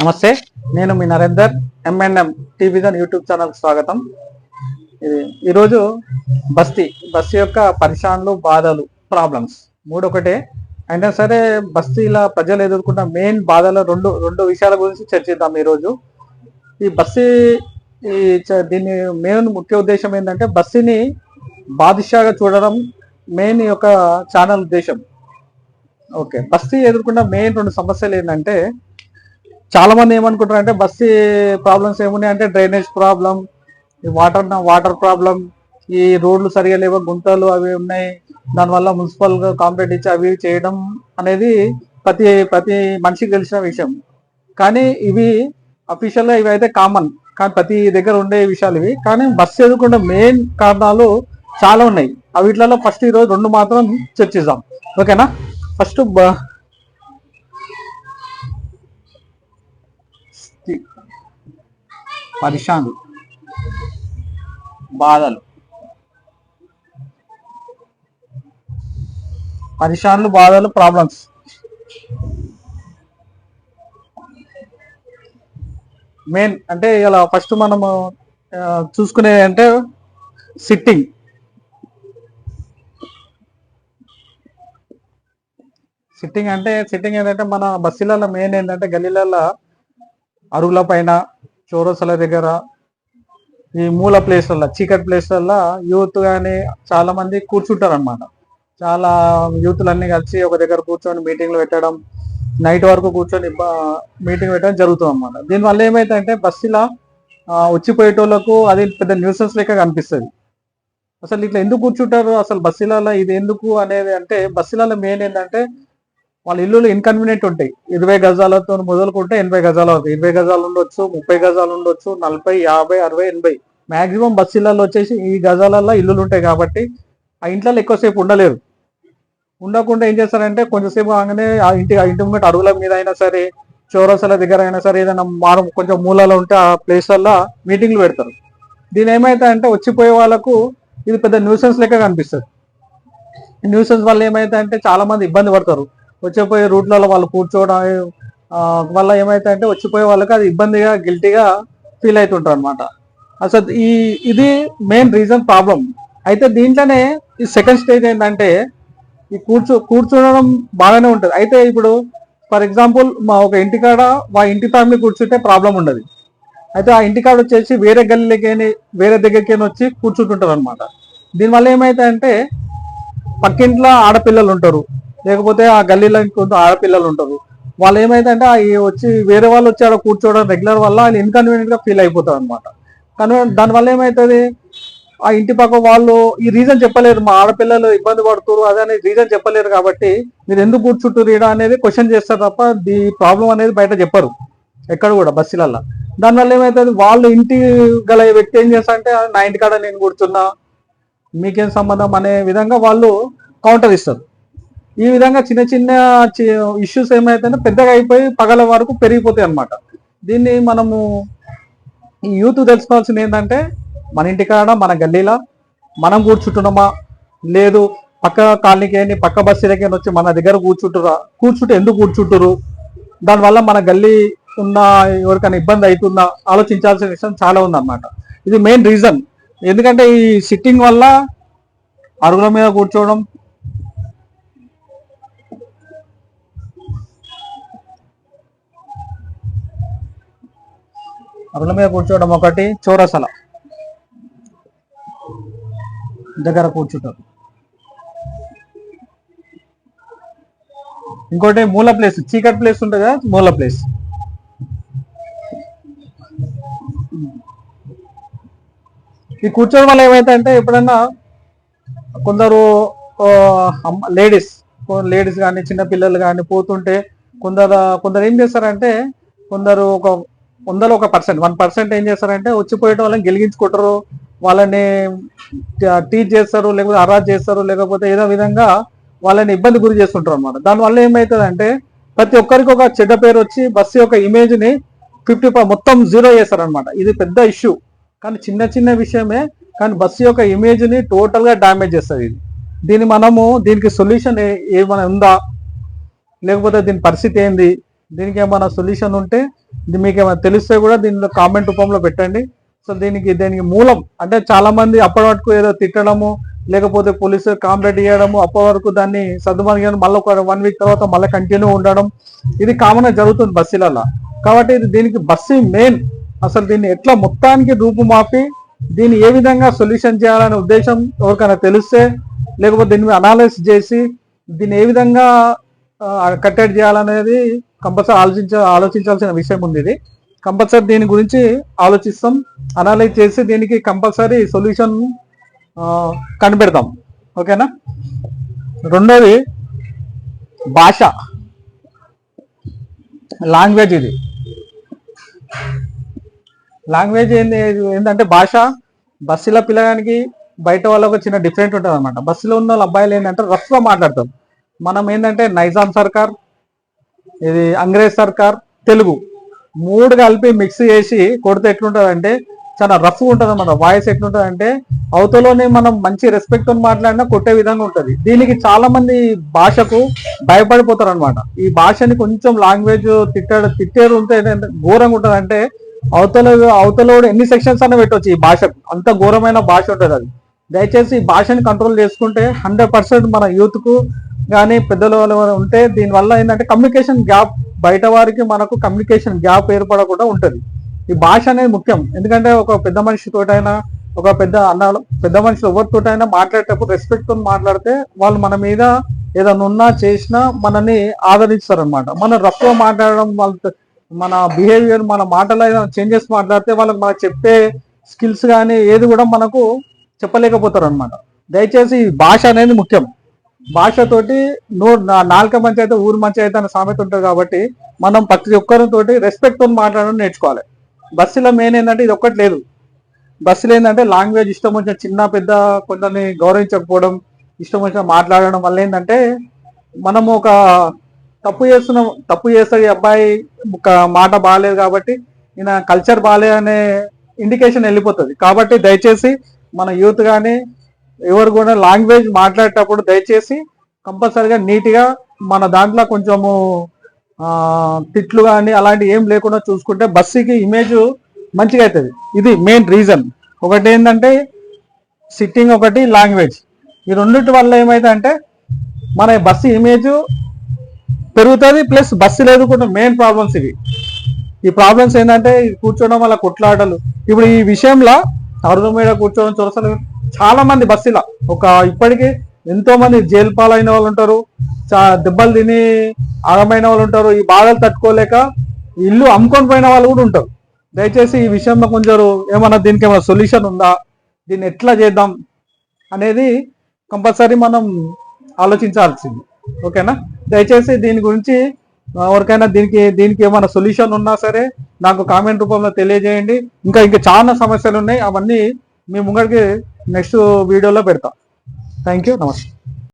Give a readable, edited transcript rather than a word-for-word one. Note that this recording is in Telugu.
నమస్తే, నేను మీ నరేందర్. ఎంఎన్ఎం టీవీజన్ యూట్యూబ్ ఛానల్కి స్వాగతం. ఈరోజు బస్తీ యొక్క పరిశాన్లు, బాధలు, ప్రాబ్లమ్స్ మూడు ఒకటే అయినా సరే బస్తీల ప్రజలు ఎదుర్కొన్న మెయిన్ బాధల రెండు విషయాల గురించి చర్చిద్దాం. ఈరోజు ఈ బస్తీ దీని మెయిన్ ముఖ్య ఉద్దేశం ఏంటంటే బస్తీని బాదుషాగా చూడడం మెయిన్ యొక్క ఛానల్ ఉద్దేశం. ఓకే, బస్తీ ఎదుర్కొన్న మెయిన్ రెండు సమస్యలు ఏంటంటే చాలా మంది ఏమనుకుంటారు అంటే బస్తీ ప్రాబ్లమ్స్ ఏమున్నాయి అంటే డ్రైనేజ్ ప్రాబ్లం, ఈ వాటర్ ప్రాబ్లం, ఈ రోడ్లు సరిగా లేవో గుంతలు అవి ఉన్నాయి, దానివల్ల మున్సిపల్ కాంప్లైంట్ ఇచ్చి అవి చేయడం అనేది ప్రతి మనిషికి తెలిసిన విషయం. కానీ ఇవి అఫీషియల్గా ఇవి అయితే కామన్, కానీ ప్రతి దగ్గర ఉండే విషయాలు ఇవి. కానీ బస్సు ఎదుర్కొన్న మెయిన్ కారణాలు చాలా ఉన్నాయి. వీటిలలో ఫస్ట్ ఈరోజు రెండు మాత్రం చర్చిద్దాం. ఓకేనా? ఫస్ట్ పరిశాన్లు, బాధలు. ప్రాబ్లమ్స్. మెయిన్ అంటే ఇలా ఫస్ట్ మనము చూసుకునేది అంటే సిట్టింగ్. సిట్టింగ్ ఏంటంటే మన బస్సులలో మెయిన్ ఏంటంటే గల్లీలలో అరుగుల పైన, చౌరస్తాల దగ్గర, ఈ మూల ప్లేస్లలో, చీకటి ప్లేస్లలో యూత్ కానీ చాలా మంది కూర్చుంటారు అనమాట. చాలా యూత్లన్నీ కలిసి ఒక దగ్గర కూర్చొని మీటింగ్లు పెట్టడం, నైట్ వరకు కూర్చొని మీటింగ్ పెట్టడం జరుగుతుంది అనమాట. దీనివల్ల ఏమైతుందంటే బస్సులో వచ్చిపోయేటోళ్ళకు అది పెద్ద న్యూసెన్స్ లెక్క కనిపిస్తుంది. అసలు ఇట్లా ఎందుకు కూర్చుంటారు, అసలు బస్సులలో ఇది ఎందుకు అనేది అంటే బస్సులలో మెయిన్ ఏంటంటే వాళ్ళ ఇల్లులు ఇన్కన్వీనియంట్ ఉంటాయి. 20 గజాలతో మొదలుకుంటే 80 గజాలు అవుతాయి. 20 గజాలు ఉండొచ్చు, 30 గజాలు ఉండొచ్చు, 40, 50, 60, 80 మాక్సిమం బస్సులలో వచ్చేసి ఈ గజాలలో ఇల్లులు ఉంటాయి. కాబట్టి ఆ ఇంట్లో ఎక్కువసేపు ఉండకుండా ఏం చేస్తారంటే కొంచెంసేపు ఆగానే ఆ ఇంటి ముంగట అరుగుల మీద అయినా సరే, చౌరస్తాల దగ్గర అయినా సరే, ఏదైనా కొంచెం మూలలో ఉంటే ఆ ప్లేస్లలో మీటింగ్లు పెడతారు. దీని ఏమైతే వచ్చిపోయే వాళ్ళకు ఇది పెద్ద న్యూసెన్స్ లెక్క కనిపిస్తుంది. న్యూసెన్స్ వల్ల ఏమైతే చాలా మంది ఇబ్బంది పడతారు. వచ్చిపోయే రూట్లలో వాళ్ళు కూర్చోవడం వల్ల ఏమైతే వచ్చిపోయే వాళ్ళకి అది ఇబ్బందిగా, గిల్టీగా ఫీల్ అవుతుంటారు అనమాట. అసలు ఇది మెయిన్ రీజన్ ప్రాబ్లం. అయితే దీంట్లోనే ఈ సెకండ్ స్టేజ్ ఏంటంటే ఈ కూర్చోవడం బాగానే ఉంటుంది. అయితే ఇప్పుడు ఫర్ ఎగ్జాంపుల్ ఒక ఇంటికాడ ఇంటి ఫ్యామిలీ కూర్చుంటే ప్రాబ్లం ఉండదు. అయితే ఆ ఇంటికాడ వచ్చేసి వేరే గల్లీలకి, వేరే దగ్గరికి వచ్చి కూర్చుంటుంటారు అనమాట. దీనివల్ల ఏమైతే పక్కింట్లో ఆడపిల్లలు ఉంటారు, లేకపోతే ఆ గల్లీలో ఇంకొంత ఆడపిల్లలు ఉంటారు. వాళ్ళు ఏమైతే వచ్చి వేరే వాళ్ళు వచ్చి ఆడ కూర్చోవడం రెగ్యులర్ వల్ల వాళ్ళు ఇన్కన్వీనియంట్ గా ఫీల్ అయిపోతారు అనమాట. కానీ దానివల్ల ఏమవుతుంది, ఆ ఇంటి పక్క వాళ్ళు ఈ రీజన్ చెప్పలేరు, మా ఆడపిల్లలు ఇబ్బంది పడుతున్నారు అదే రీజన్ చెప్పలేరు. కాబట్టి మీరు ఎందుకు కూర్చుంటారు ఈడ అనేది క్వశ్చన్ చేస్తారు తప్ప ఈ ప్రాబ్లం అనేది బయట చెప్పరు ఎక్కడ కూడా బస్సులల్లో. దానివల్ల ఏమవుతుంది, వాళ్ళు ఇంటి గల వ్యక్తి ఏం చేస్తారంటే నా ఇంటికాడ నేను కూర్చున్నా, మీకేం సంబంధం అనే విధంగా వాళ్ళు కౌంటర్ ఇస్తారు. ఈ విధంగా చిన్న చిన్న ఇష్యూస్ ఏమైతే పెద్దగా అయిపోయి పగల వరకు పెరిగిపోతాయి అన్నమాట. దీన్ని మనము ఈ యూత్ తెలుసుకోవాల్సింది ఏంటంటే మన ఇంటికాడ, మన గల్లీలో మనం కూర్చుంటున్నామా, లేదు పక్క కాలనీకి, పక్క బస్సులకి వచ్చి మన దగ్గర కూర్చుంటే ఎందుకు కూర్చుంటారు, దానివల్ల మన గల్లీ ఉన్న ఎవరికైనా ఇబ్బంది అవుతుందా ఆలోచించాల్సిన విషయం చాలా ఉందన్నమాట. ఇది మెయిన్ రీజన్. ఎందుకంటే ఈ సిట్టింగ్ వల్ల అరుగుల మీద కూర్చోవడం, ఒకటి చౌరస్తాల దగ్గర కూర్చుంటారు, ఇంకోటి మూల ప్లేస్, చీకటి ప్లేస్ ఉంటుంది కదా, మూల ప్లేస్. ఈ కూర్చోవడం వల్ల ఏమైతే ఎప్పుడన్నా కొందరు లేడీస్ కానీ చిన్నపిల్లలు కానీ పోతుంటే కొందరు ఏం చేస్తారంటే, కొందరు ఒక 100లో 1% ఏం చేస్తారంటే వచ్చిపోయేట వాళ్ళని గెలిగించుకుంటారు, వాళ్ళని టీచ్ చేస్తారు, లేకపోతే హరాజ్ చేస్తారు, లేకపోతే ఏదో విధంగా వాళ్ళని ఇబ్బంది గురి చేస్తుంటారు అనమాట. దానివల్ల ఏమవుతుందంటే ప్రతి ఒక్కరికి ఒక చెడ్డ పేరు వచ్చి బస్సు యొక్క ఇమేజ్ని 50 మొత్తం జీరో చేస్తారనమాట. ఇది పెద్ద ఇష్యూ, కానీ చిన్న విషయమే, కానీ బస్సు యొక్క ఇమేజ్ని టోటల్గా డ్యామేజ్ చేస్తుంది. దీనికి సొల్యూషన్ ఏమైనా ఉందా, లేకపోతే దీని పరిస్థితి ఏంది, దీనికి ఏమైనా సొల్యూషన్ ఉంటే మీకు ఏమైనా తెలిస్తే కూడా దీనిలో కామెంట్ రూపంలో పెట్టండి. సో దీనికి మూలం అంటే చాలా మంది అప్పటి వరకు ఏదో తిట్టడము, లేకపోతే పోలీసు కాంప్లైంట్ ఇవ్వడము, అప్పటి వరకు దాన్ని సర్దుమణిగడం, మళ్ళీ ఒక 1 వీక్ తర్వాత మళ్ళీ కంటిన్యూ ఉండడం, ఇది కామన్ గా జరుగుతుంది బస్సులలో. కాబట్టి దీనికి బస్సు మెయిన్ అసలు దీన్ని ఎట్లా మొత్తానికి రూపుమాపి దీన్ని ఏ విధంగా సొల్యూషన్ చేయాలనే ఉద్దేశం ఎవరికైనా తెలిస్తే, లేకపోతే దీని మీద అనాలిసిస్ చేసి దీన్ని ఏ విధంగా కట్టడి చేయాలనేది కంపల్సరీ ఆలోచించాల్సిన విషయం ఉంది. ఇది కంపల్సరీ దీని గురించి ఆలోచిస్తాం, అనలైజ్ చేసి దీనికి కంపల్సరీ సొల్యూషన్ కనిపెడతాం. ఓకేనా. రెండోది భాష, లాంగ్వేజ్. ఇది లాంగ్వేజ్ ఏంటంటే భాష బస్సులో పిల్లగానికి బయట వాళ్ళకు చిన్న డిఫరెంట్ ఉంటుంది అనమాట. బస్సులో ఉన్న వాళ్ళ అబ్బాయిలు ఏంటంటే రఫ్గా మాట్లాడతాం. మనం ఏంటంటే నైజాం సర్కార్, ఇది అంగ్రేజ్ సర్కార్, తెలుగు 3 కలిపి మిక్స్ చేసి కొడితే ఎట్లుంటుందంటే చాలా రఫ్గా ఉంటుంది అన్నమాట. వాయిస్ ఎట్లుంటుంది అంటే అవతలోనే మనం మంచి రెస్పెక్ట్ తో మాట్లాడినా కొట్టే విధంగా ఉంటుంది. దీనికి చాలా మంది భాషకు భయపడిపోతారు అనమాట. ఈ భాషని కొంచెం లాంగ్వేజ్ తిట్టేరు ఉంటే ఘోరంగా ఉంటుంది. అంటే అవతలోడు ఎన్ని సెక్షన్స్ అన్న పెట్టవచ్చు ఈ భాషకు, అంత ఘోరమైన భాష ఉంటుంది అది. దయచేసి ఈ భాషని కంట్రోల్ చేసుకుంటే 100% మన యూత్ కు కానీ పెద్దల ఉంటే దీనివల్ల ఏంటంటే కమ్యూనికేషన్ గ్యాప్, బయట వారికి మనకు కమ్యూనికేషన్ గ్యాప్ ఏర్పడకుండా ఉంటుంది. ఈ భాష అనేది ముఖ్యం. ఎందుకంటే ఒక పెద్ద మనిషితోటైనా, ఒక పెద్ద మనుషులు ఎవరితోటైనా మాట్లాడేటప్పుడు రెస్పెక్ట్ తో మాట్లాడితే వాళ్ళు మన మీద ఏదైనా ఉన్నా చేసినా మనల్ని ఆదరిస్తారు అనమాట. మనం రఫ్ గా మాట్లాడడం, మన బిహేవియర్, మన మాటలో ఏదైనా చేంజెస్ మాట్లాడితే వాళ్ళకి మనకు చెప్పే స్కిల్స్ కానీ ఏది కూడా మనకు చెప్పలేకపోతారు అనమాట. దయచేసి భాష అనేది ముఖ్యం. భాషతోటి నాలుక మంచి అయితే ఊరు మంచి అయితే అనే సామెత ఉంటుంది. కాబట్టి మనం ప్రతి ఒక్కరితోటి రెస్పెక్ట్ తో మాట్లాడడం నేర్చుకోవాలి. బస్సులో మెయిన్ ఏంటంటే ఇది ఒక్కటి లేదు. బస్సులో ఏంటంటే లాంగ్వేజ్ ఇష్టం వచ్చిన చిన్న పెద్ద కొందరిని గౌరవించకపోవడం, ఇష్టం వచ్చిన మాట్లాడడం వల్ల ఏంటంటే మనము ఒక తప్పు చేస్తే ఈ అబ్బాయి ఒక మాట బాగాలేదు కాబట్టి ఈయన కల్చర్ బాగాలేదు అనే ఇండికేషన్ వెళ్ళిపోతుంది. కాబట్టి దయచేసి మన యూత్ కానీ ఎవరు కూడా లాంగ్వేజ్ మాట్లాడేటప్పుడు దయచేసి కంపల్సరీగా నీట్గా మన దాంట్లో కొంచెము తిట్లు కానీ అలాంటి ఏం లేకుండా చూసుకుంటే బస్సుకి ఇమేజ్ మంచిగా అవుతుంది. ఇది మెయిన్ రీజన్. ఒకటి ఏంటంటే సిట్టింగ్, ఒకటి లాంగ్వేజ్. ఈ రెండింటి వల్ల ఏమైతే అంటే మన బస్సు ఇమేజ్ పెరుగుతుంది, ప్లస్ బస్సు లేదు కూడా మెయిన్ ప్రాబ్లమ్స్ ఇవి. ఈ ప్రాబ్లమ్స్ ఏంటంటే కూర్చోవడం వల్ల కొట్లాటలు. ఇప్పుడు ఈ విషయంలో అరుగు మీద కూర్చోవడం, చొరసలు చాలా మంది బస్సులో ఇప్పటికీ ఎంతో మంది జైలు పాలైన వాళ్ళు ఉంటారు, దెబ్బలు తిని ఆగమైన వాళ్ళు ఉంటారు, ఈ బాధలు తట్టుకోలేక ఇల్లు అమ్ముకొని పోయిన వాళ్ళు కూడా ఉంటారు. దయచేసి ఈ విషయంలో కొంచెం ఏమన్నా దీనికి ఏమైనా సొల్యూషన్ ఉందా, దీన్ని ఎట్లా చేద్దాం అనేది కంపల్సరీ మనం ఆలోచించాల్సింది. ఓకేనా. దయచేసి దీని గురించి ఎవరికైనా దీనికి ఏమైనా సొల్యూషన్ ఉన్నా సరే నాకు కామెంట్ రూపంలో తెలియజేయండి. ఇంకా చాలా సమస్యలు ఉన్నాయి, అవన్నీ మీ ముంగడికి నెక్స్ట్ వీడియోలో పెడతా. Thank you. నమస్తే.